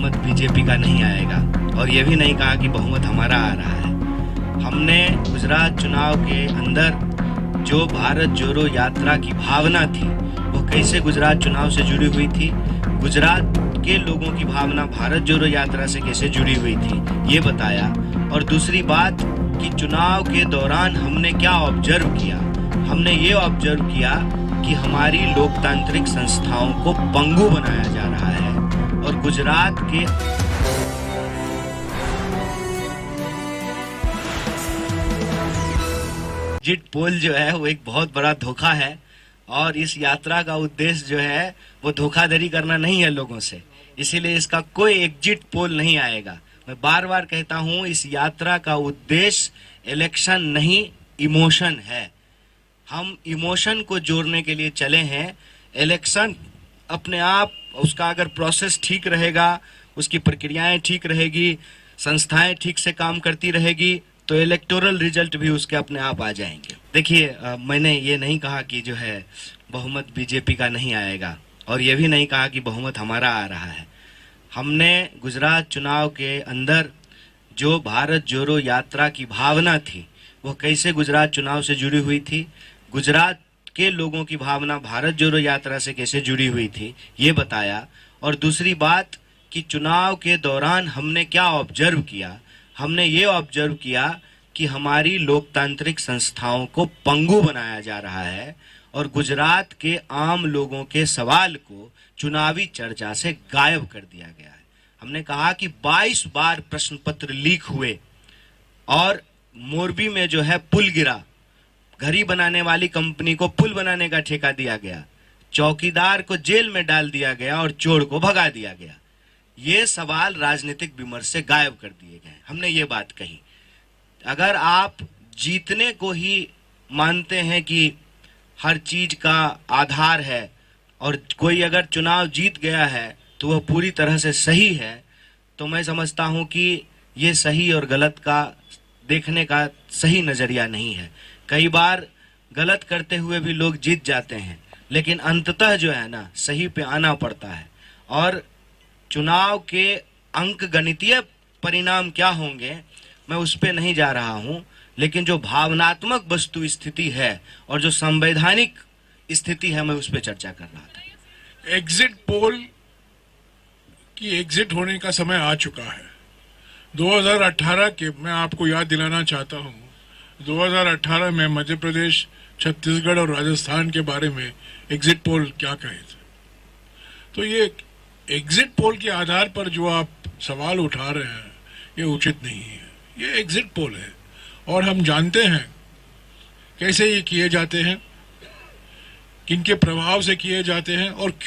बहुमत बीजेपी का नहीं आएगा और ये भी नहीं कहा कि बहुमत हमारा आ रहा है। हमने गुजरात चुनाव के अंदर जो भारत जोड़ो यात्रा की भावना थी वो कैसे गुजरात चुनाव से जुड़ी हुई थी, गुजरात के लोगों की भावना भारत जोड़ो यात्रा से कैसे जुड़ी हुई थी ये बताया। और दूसरी बात कि चुनाव के दौरान हमने क्या ऑब्जर्व किया, हमने ये ऑब्जर्व किया कि हमारी लोकतांत्रिक संस्थाओं को पंगु बनाया जा रहा है और गुजरात के एग्जिट पोल जो है वो एक बहुत बड़ा धोखा है और इस यात्रा का उद्देश्य जो है वो धोखाधड़ी करना नहीं है लोगों से, इसीलिए इसका कोई एग्जिट पोल नहीं आएगा। मैं बार बार कहता हूं, इस यात्रा का उद्देश्य इलेक्शन नहीं इमोशन है। हम इमोशन को जोड़ने के लिए चले हैं। इलेक्शन अपने आप उसका अगर प्रोसेस ठीक रहेगा, उसकी प्रक्रियाएं ठीक रहेगी, संस्थाएं ठीक से काम करती रहेगी तो इलेक्टोरल रिजल्ट भी उसके अपने आप आ जाएंगे। देखिए, मैंने ये नहीं कहा कि जो है बहुमत बीजेपी का नहीं आएगा और ये भी नहीं कहा कि बहुमत हमारा आ रहा है। हमने गुजरात चुनाव के अंदर जो भारत जोड़ो यात्रा की भावना थी वो कैसे गुजरात चुनाव से जुड़ी हुई थी, गुजरात के लोगों की भावना भारत जोड़ो यात्रा से कैसे जुड़ी हुई थी ये बताया। और दूसरी बात कि चुनाव के दौरान हमने क्या ऑब्जर्व किया, हमने ये ऑब्जर्व किया कि हमारी लोकतांत्रिक संस्थाओं को पंगु बनाया जा रहा है और गुजरात के आम लोगों के सवाल को चुनावी चर्चा से गायब कर दिया गया है। हमने कहा कि 22 बार प्रश्न पत्र लीक हुए और मोरबी में जो है पुल गिरा, घड़ी बनाने वाली कंपनी को पुल बनाने का ठेका दिया गया, चौकीदार को जेल में डाल दिया गया और चोर को भगा दिया गया। ये सवाल राजनीतिक विमर्श से गायब कर दिए गए। हमने ये बात कही, अगर आप जीतने को ही मानते हैं कि हर चीज का आधार है और कोई अगर चुनाव जीत गया है तो वह पूरी तरह से सही है, तो मैं समझता हूं कि ये सही और गलत का देखने का सही नजरिया नहीं है। कई बार गलत करते हुए भी लोग जीत जाते हैं, लेकिन अंततः जो है ना सही पे आना पड़ता है। और चुनाव के अंक गणितीय परिणाम क्या होंगे मैं उस पे नहीं जा रहा हूं, लेकिन जो भावनात्मक वस्तु स्थिति है और जो संवैधानिक स्थिति है मैं उस पे चर्चा कर रहा था। एग्जिट पोल की एग्जिट होने का समय आ चुका है। 2018 के मैं आपको याद दिलाना चाहता हूं, 2018 में मध्य प्रदेश, छत्तीसगढ़ और राजस्थान के बारे में एग्जिट पोल क्या कहे थे। तो ये एग्जिट पोल के आधार पर जो आप सवाल उठा रहे हैं ये उचित नहीं है। ये एग्जिट पोल है और हम जानते हैं कैसे ये किए जाते हैं, किनके प्रभाव से किए जाते हैं और क्यों